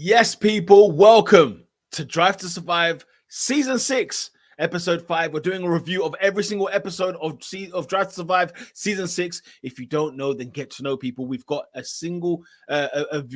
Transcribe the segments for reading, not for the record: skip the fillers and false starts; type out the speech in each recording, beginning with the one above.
Yes, people, welcome to Drive to Survive Season 6, Episode 5. We're doing a review of every single episode of Drive to Survive Season 6. If you don't know, then get to know, people. We've got a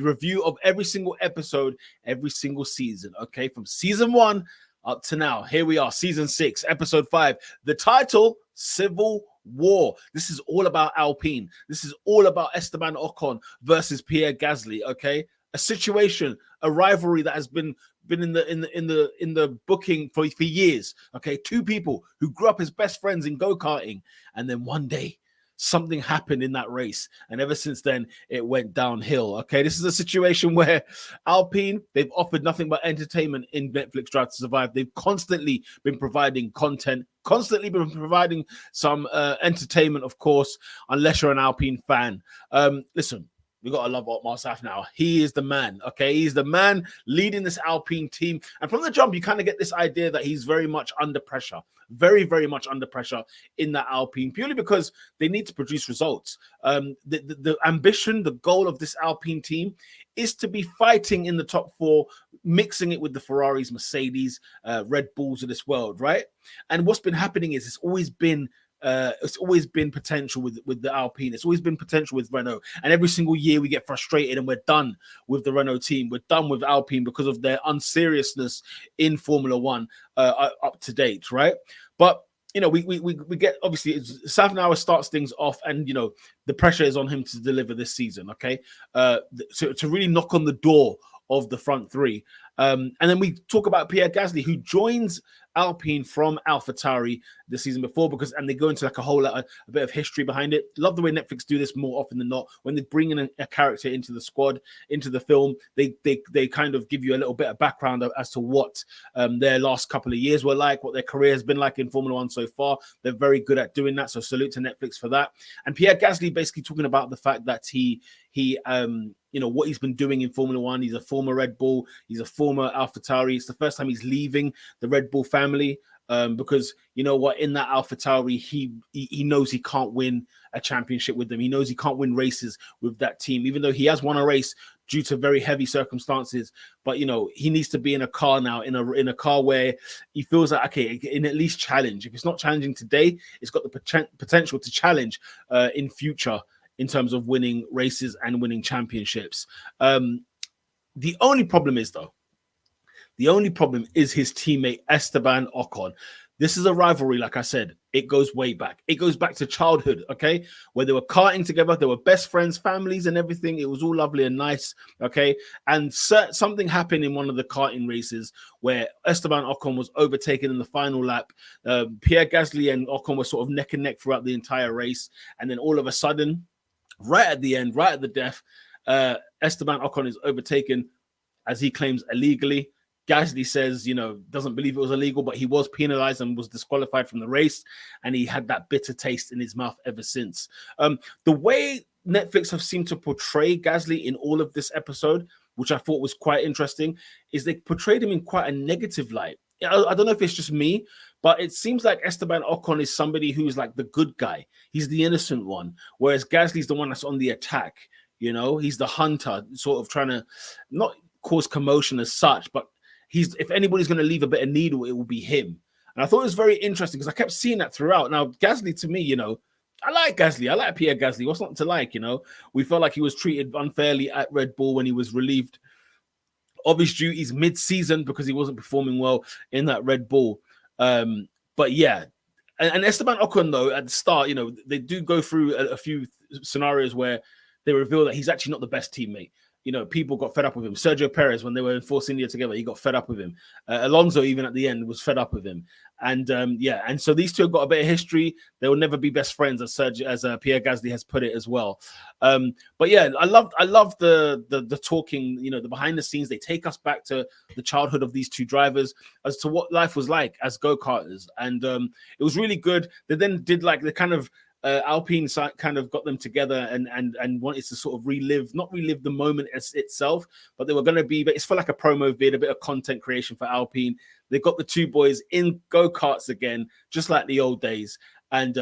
review of every single episode, every single season, okay? From Season 1 up to now. Here we are, Season 6, Episode 5. The title, Civil War. This is all about Alpine. This is all about Esteban Ocon versus Pierre Gasly, okay? A situation, a rivalry that has been in the booking for years. Okay, two people who grew up as best friends in go-karting, and then one day something happened in that race, and ever since then it went downhill. Okay, this is a situation where Alpine, they've offered nothing but entertainment in Netflix Drive to Survive. They've constantly been providing content, constantly been providing some entertainment, of course, unless you're an Alpine fan. Listen, we got to love Otmar Saf now. He is the man, okay? He's the man leading this Alpine team. And from the jump, you kind of get this idea that he's very much under pressure, very, very much under pressure in that Alpine, purely because they need to produce results. The ambition, the goal of this Alpine team is to be fighting in the top four, mixing it with the Ferraris, Mercedes, Red Bulls of this world, right? And what's been happening is it's always been potential with the Alpine. It's always been potential with Renault. And every single year we get frustrated and we're done with the Renault team. We're done with Alpine because of their unseriousness in Formula One up to date, right? But, you know, we get, obviously, Safnauer starts things off and, you know, the pressure is on him to deliver this season, okay? To really knock on the door of the front three. And then we talk about Pierre Gasly, who joins Alpine from AlphaTauri the season before, and they go into like a bit of history behind it. Love the way Netflix do this more often than not. When they bring in a character into the squad, into the film, they kind of give you a little bit of background as to what their last couple of years were like, what their career has been like in Formula One so far. They're very good at doing that, so salute to Netflix for that. And Pierre Gasly basically talking about the fact that he you know, what he's been doing in Formula One. He's a former Red Bull. He's a former AlphaTauri. It's the first time he's leaving the Red Bull family because, you know what, in that AlphaTauri, he knows he can't win a championship with them. He knows he can't win races with that team, even though he has won a race due to very heavy circumstances. But, you know, he needs to be in a car now, in a car where he feels like, okay, in at least challenge. If it's not challenging today, it's got the potential to challenge in future, in terms of winning races and winning championships. The only problem is his teammate, Esteban Ocon. This is a rivalry, like I said. It goes way back. It goes back to childhood, okay? Where they were karting together. They were best friends, families, and everything. It was all lovely and nice, okay? And something happened in one of the karting races where Esteban Ocon was overtaken in the final lap. Pierre Gasly and Ocon were sort of neck and neck throughout the entire race. And then all of a sudden, right at the end, right at the death, Esteban Ocon is overtaken, as he claims, illegally. Gasly says, you know, doesn't believe it was illegal, but he was penalized and was disqualified from the race, and he had that bitter taste in his mouth ever since. The way Netflix have seemed to portray Gasly in all of this episode, which I thought was quite interesting, is they portrayed him in quite a negative light. I don't know if it's just me, but it seems like Esteban Ocon is somebody who's like the good guy. He's the innocent one, whereas Gasly's the one that's on the attack. You know, he's the hunter, sort of trying to not cause commotion as such, but if anybody's going to leave a bit of needle, it will be him. And I thought it was very interesting because I kept seeing that throughout. Now, Gasly, to me, you know, I like Gasly. I like Pierre Gasly. What's not to like, you know? We felt like he was treated unfairly at Red Bull when he was relieved of his duties mid-season because he wasn't performing well in that Red Bull. But yeah, and Esteban Ocon, though, at the start, you know, they do go through a few scenarios where they reveal that he's actually not the best teammate. You know, people got fed up with him. Sergio Perez, when they were in Force India together, he got fed up with him. Alonso, even at the end, was fed up with him. And and so these two have got a bit of history. They will never be best friends, as Pierre Gasly has put it as well. But yeah, I love the talking, you know, the behind the scenes. They take us back to the childhood of these two drivers as to what life was like as go-karters. And it was really good. They then did like the kind of Alpine kind of got them together and wanted to sort of not relive the moment itself, but they were going to be, but it's for like a promo vid, a bit of content creation for Alpine. They got the two boys in go-karts again, just like the old days. And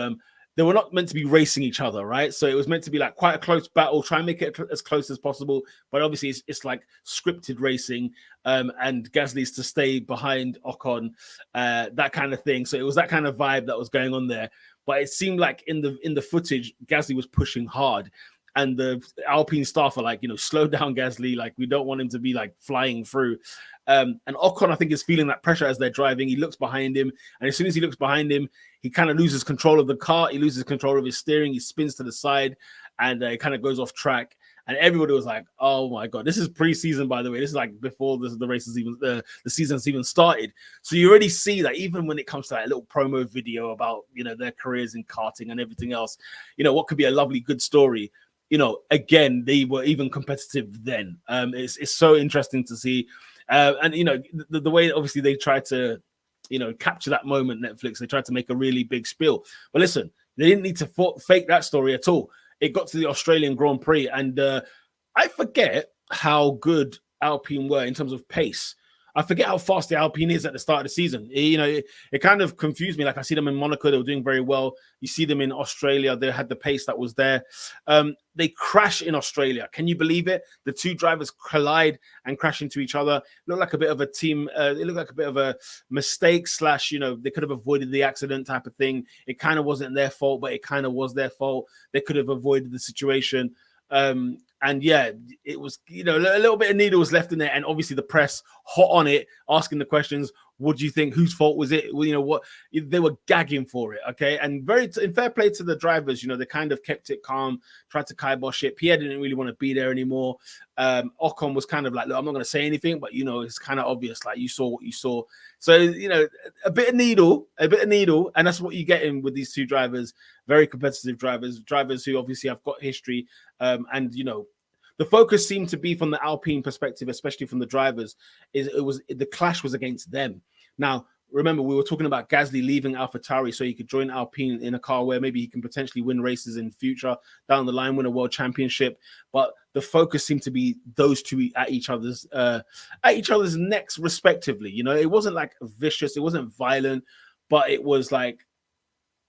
they were not meant to be racing each other, right? So it was meant to be like quite a close battle, try and make it as close as possible. But obviously, it's like scripted racing, and Gasly's to stay behind Ocon, that kind of thing. So it was that kind of vibe that was going on there. But it seemed like in the footage, Gasly was pushing hard. And the Alpine staff are like, slow down, Gasly. Like, we don't want him to be like flying through. And Ocon, I think, is feeling that pressure as they're driving. He looks behind him. And as soon as he looks behind him, he kind of loses control of the car. He loses control of his steering. He spins to the side and it kind of goes off track. And everybody was like, oh my God, this is pre-season, by the way. This is like before the races even, the season's even started. So you already see that even when it comes to that little promo video about, their careers in karting and everything else, what could be a lovely, good story. Again, they were even competitive then. It's so interesting to see. And, the way, obviously, they tried to, capture that moment, Netflix, they tried to make a really big spiel. But listen, they didn't need to fake that story at all. It got to the Australian Grand Prix, and I forget how good Alpine were in terms of pace. I forget how fast the Alpine is at the start of the season. It kind of confused me. Like, I see them in Monaco, they were doing very well. You see them in Australia, they had the pace that was there. They crash in Australia. Can you believe it? The two drivers collide and crash into each other. It looked like a bit of a team. It looked like a bit of a mistake / they could have avoided the accident type of thing. It kind of wasn't their fault, but it kind of was their fault. They could have avoided the situation. And yeah, it was, a little bit of needle was left in there. And obviously the press hot on it, asking the questions. What do you think? Whose fault was it? What they were gagging for it. Okay. And in fair play to the drivers, they kind of kept it calm, tried to kibosh it. Pierre didn't really want to be there anymore. Ocon was kind of like, look, I'm not going to say anything, but it's kind of obvious. Like, you saw what you saw. So, a bit of needle. And that's what you get in with these two drivers, very competitive drivers who obviously have got history. And the focus seemed to be from the Alpine perspective, especially from the drivers, the clash was against them. Now, remember, we were talking about Gasly leaving AlphaTauri so he could join Alpine in a car where maybe he can potentially win races in future, down the line, win a world championship. But the focus seemed to be those two at each other's necks, respectively. It wasn't like vicious, it wasn't violent, but it was like,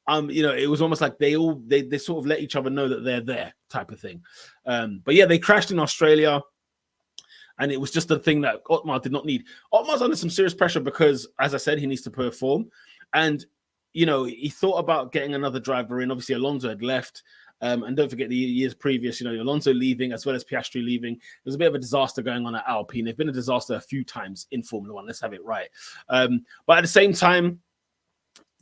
it was almost like they sort of let each other know that they're there, type of thing. But yeah, they crashed in Australia, and it was just a thing that Otmar did not need. Otmar's under some serious pressure because, as I said, he needs to perform. And, he thought about getting another driver in. Obviously, Alonso had left. And don't forget the years previous, Alonso leaving as well as Piastri leaving. There was a bit of a disaster going on at Alpine. They've been a disaster a few times in Formula One. Let's have it right. But at the same time,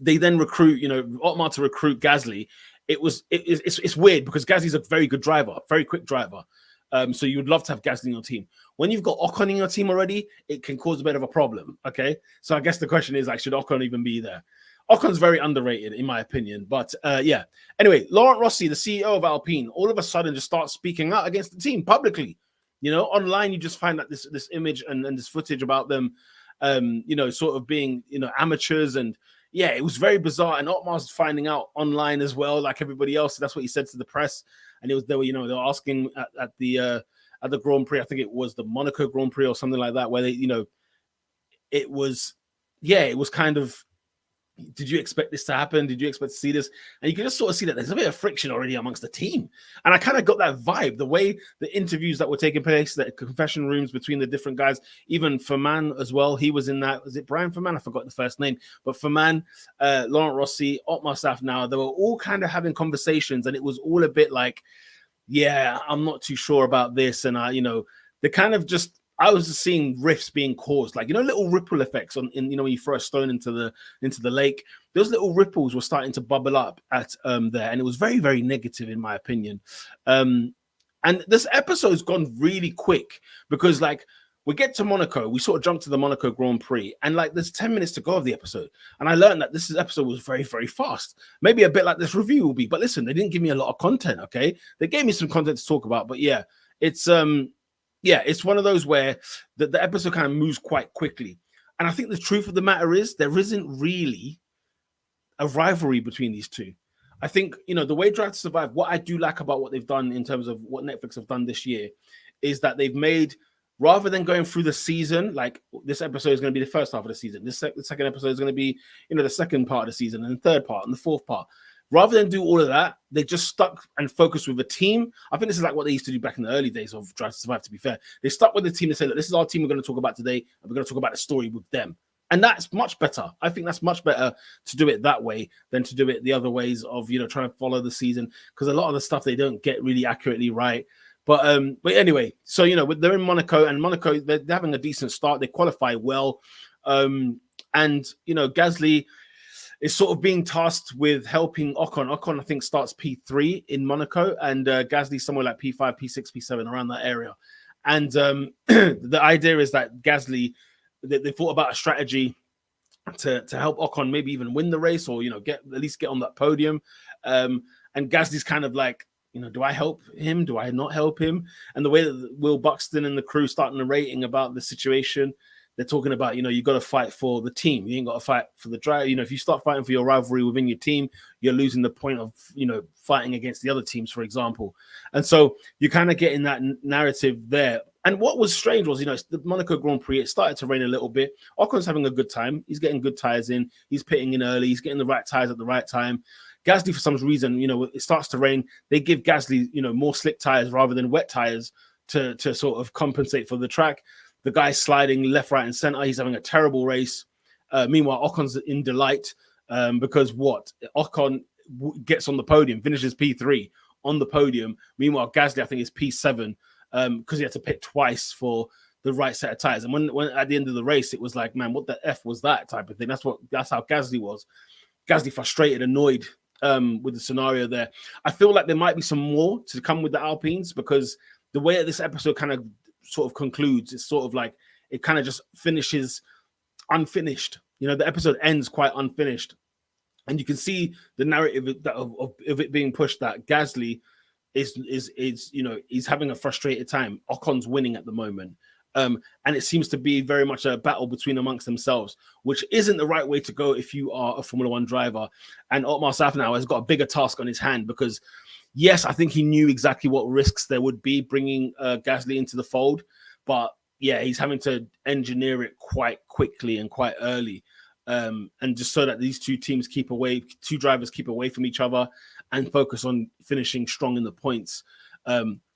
they then recruit, Otmar to recruit Gasly. It's weird because Gasly's a very good driver, very quick driver. So you would love to have Gasly in your team. When you've got Ocon in your team already, it can cause a bit of a problem. Okay, so I guess the question is, like, should Ocon even be there? Ocon's very underrated, in my opinion. But yeah. Anyway, Laurent Rossi, the CEO of Alpine, all of a sudden just starts speaking out against the team publicly. Online you just find that this image and this footage about them, sort of being, amateurs. And yeah, it was very bizarre. And Otmar's finding out online as well, like everybody else. That's what he said to the press. And they were asking at the Grand Prix. I think it was the Monaco Grand Prix or something like that, where it was kind of, did you expect this to happen? Did you expect to see this? And you can just sort of see that there's a bit of friction already amongst the team. And I kind of got that vibe, the way the interviews that were taking place, the confession rooms between the different guys, even Ferman as well. He was in that. Was it Brian Ferman? I forgot the first name. But Ferman, Laurent Rossi, Otmar Safnauer, they were all kind of having conversations. And it was all a bit like, yeah, I'm not too sure about this. And they kind of just, I was just seeing rifts being caused, like, little ripple effects when you throw a stone into the lake. Those little ripples were starting to bubble up at there, and it was very, very negative in my opinion. And this episode's gone really quick because, like, we get to Monaco, we sort of jump to the Monaco Grand Prix, and like there's 10 minutes to go of the episode, and I learned that this episode was very, very fast. Maybe a bit like this review will be, but listen, they didn't give me a lot of content. Okay, they gave me some content to talk about, but yeah, it's one of those where the episode kind of moves quite quickly. And I think the truth of the matter is there isn't really a rivalry between these two. I think, the way Drive to Survive, what I do like about what they've done in terms of what Netflix have done this year is that they've made, rather than going through the season, like this episode is going to be the first half of the season, the second episode is going to be, the second part of the season and the third part and the fourth part. Rather than do all of that, they just stuck and focused with a team. I think this is like what they used to do back in the early days of Drive to Survive, to be fair. They stuck with the team and said, look, this is our team we're going to talk about today, and we're going to talk about the story with them. And that's much better. I think that's much better to do it that way than to do it the other ways of, trying to follow the season, because a lot of the stuff they don't get really accurately right. But anyway, so, they're in Monaco, and Monaco, they're having a decent start. They qualify well. And, Gasly is sort of being tasked with helping Ocon. Ocon, I think, starts P3 in Monaco, and Gasly somewhere like P5, P6, P7, around that area. And the idea is that Gasly, they thought about a strategy to help Ocon maybe even win the race, or at least get on that podium. And Gasly's kind of like, do I help him? Do I not help him? And the way that Will Buxton and the crew start narrating about the situation, they're talking about, you got to fight for the team. You ain't got to fight for the driver. If you start fighting for your rivalry within your team, you're losing the point of, fighting against the other teams, for example. And so you're kind of getting that narrative there. And what was strange was, the Monaco Grand Prix, it started to rain a little bit. Ocon's having a good time. He's getting good tires in. He's pitting in early. He's getting the right tires at the right time. Gasly, for some reason, it starts to rain. They give Gasly, more slick tires rather than wet tires to sort of compensate for the track. The guy's sliding left, right, and center. He's having a terrible race. Meanwhile, Ocon's in delight because Ocon gets on the podium, finishes P3 on the podium. Meanwhile, Gasly, I think, is P7 because he had to pit twice for the right set of tires. And when at the end of the race, it was like, man, what the F was that type of thing? That's how Gasly was. Gasly frustrated, annoyed with the scenario there. I feel like there might be some more to come with the Alpines, because the way that this episode kind of sort of concludes, it's sort of like it kind of just finishes unfinished. The episode ends quite unfinished, and you can see the narrative of it being pushed that Gasly is he's having a frustrated time. Ocon's winning at the moment, and it seems to be very much a battle between amongst themselves, which isn't the right way to go if you are a Formula One driver. And Otmar Safnauer has got a bigger task on his hand, because yes, I think he knew exactly what risks there would be bringing Gasly into the fold. But yeah, he's having to engineer it quite quickly and quite early. And just so that these two drivers keep away from each other and focus on finishing strong in the points.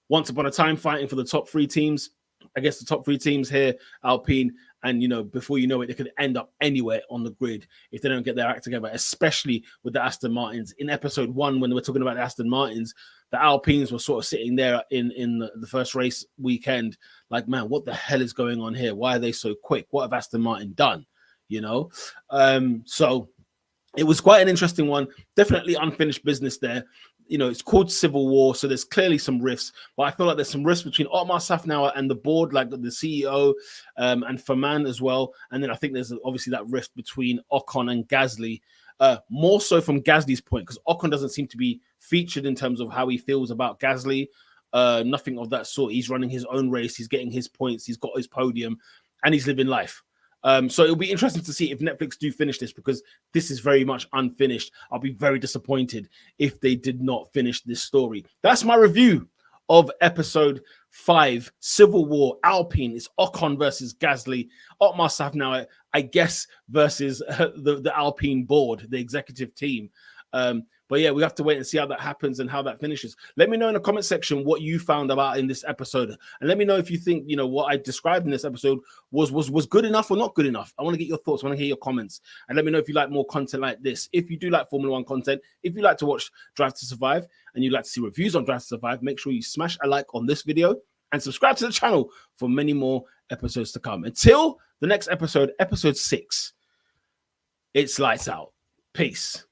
Once upon a time, fighting for the top three teams. I guess the top three teams here, Alpine, and before you know it, they could end up anywhere on the grid if they don't get their act together, especially with the Aston Martins. In episode 1, when we're talking about the Aston Martins, the Alpines were sort of sitting there in the first race weekend, like, man, what the hell is going on here? Why are they so quick? What have Aston Martin done? So it was quite an interesting one. Definitely unfinished business there. It's called Civil War, so there's clearly some rifts, but I feel like there's some rifts between Otmar Safnauer and the board, like the CEO and Faman as well. And then I think there's obviously that rift between Ocon and Gasly, more so from Gasly's point, because Ocon doesn't seem to be featured in terms of how he feels about Gasly. Nothing of that sort. He's running his own race. He's getting his points. He's got his podium, and he's living life. So it'll be interesting to see if Netflix do finish this, because this is very much unfinished. I'll be very disappointed if they did not finish this story. That's my review of episode 5, Civil War, Alpine. It's Ocon versus Gasly. Otmar Safnauer, I guess, versus the Alpine board, the executive team. But yeah, we have to wait and see how that happens and how that finishes. Let me know in the comment section what you found about in this episode. And let me know if you think, what I described in this episode was good enough or not good enough. I want to get your thoughts. I want to hear your comments. And let me know if you like more content like this. If you do like Formula One content, if you like to watch Drive to Survive and you'd like to see reviews on Drive to Survive, make sure you smash a like on this video and subscribe to the channel for many more episodes to come. Until the next episode, episode 6, it's lights out. Peace.